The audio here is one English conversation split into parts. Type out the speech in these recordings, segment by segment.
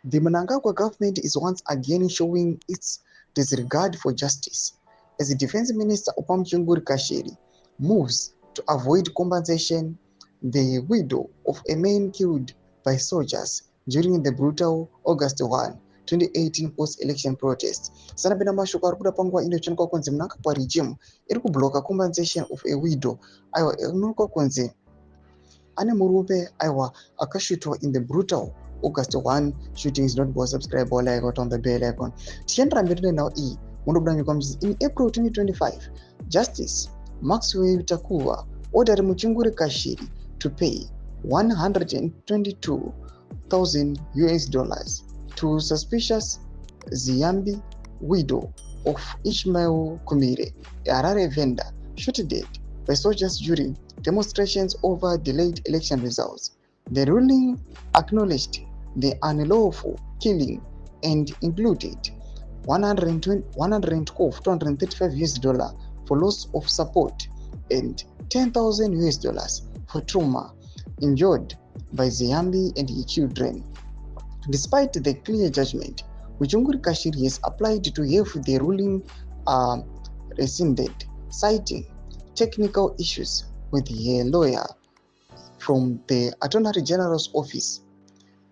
The Mnangagwa government is once again showing its disregard for justice as the Defense Minister Oppah Muchinguri moves to avoid compensation the widow of a man killed by soldiers during the brutal August 1, 2018 post-election protests. Sanapenda mashoko ari kuda panguva ino chinoka kunzi mnangagwa regime iri kubloka compensation of a widow aiwa inoka kunzi ane murume aiwa akashutwa in the brutal August 1 shootings. Not go subscribe or like out on the bell icon. Tiendra mbiri now e in April 2025, Justice Maxwell Takuwa ordered Muchinguri to pay $122,000 to suspicious Ziyambi widow of Ishmael Kumire, a Harare vendor, shot dead by soldiers during demonstrations over delayed election results. The ruling acknowledged the unlawful killing and included $235 for loss of support and $10,000 for trauma endured by Ziyambi and his children. Despite the clear judgment, Muchinguri has applied to have the ruling rescinded, citing technical issues with a lawyer from the Attorney General's office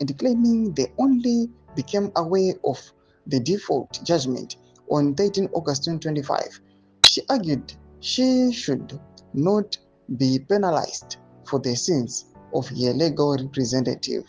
and claiming they only became aware of the default judgment on 13 August 2025. She argued she should not be penalized for the sins of her legal representative.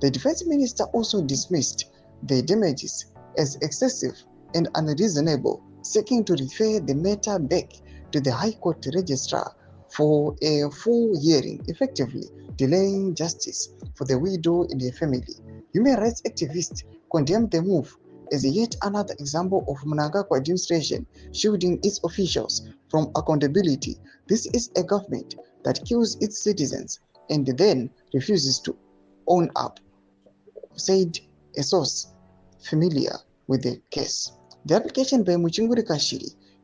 The defense minister also dismissed the damages as excessive and unreasonable, seeking to refer the matter back to the High Court registrar for a full hearing, effectively delaying justice for the widow and her family. Human rights activists condemned the move as yet another example of Mnangagwa administration shielding its officials from accountability. This is a government that kills its citizens and then refuses to own up, said a source familiar with the case. The application by Muchinguri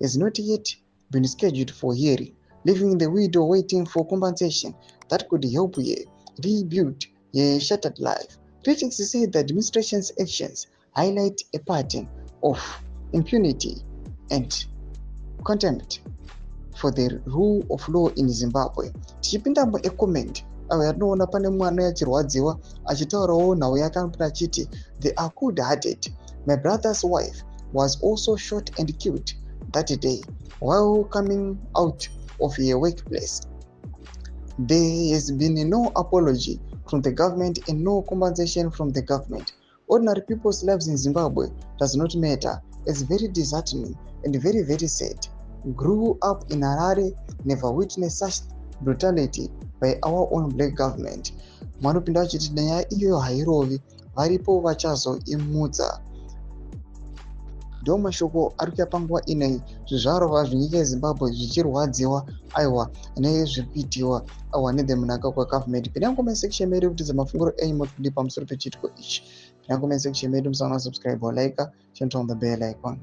has not yet been scheduled for hearing, leaving the widow waiting for compensation that could help her rebuild her shattered life. Critics say the administration's actions highlight a pattern of impunity and contempt for the rule of law in Zimbabwe. Tichipinda mu-comment awo yatinoona pane mwana yachirwadziwa achitaurawo nhau yake achiti, "They are cold-hearted. My brother's wife was also shot and killed that day while coming out of her workplace. There has been no apology from the government and no compensation from the government. Ordinary people's lives in Zimbabwe does not matter. It's very disheartening and very, very sad. Grew up in Harare, never witnessed such brutality by our own black government." Manopinda vachiti nyaya iyo hairovi, varipo vachazoimutsa. Ndo mashoko ari kuuya panguva inei, zvizvarwa zvenyika yeZimbabwe zvichirwadziwa aiwa nezviri kuitiwa aiwa nethe Mnangagwa government. Pinda comment section medu kuti mafunguro enyu motikuti pamusoro pechitiko ichi. Pinda comment section medu, musaona subscribe or like, turn on the bell icon.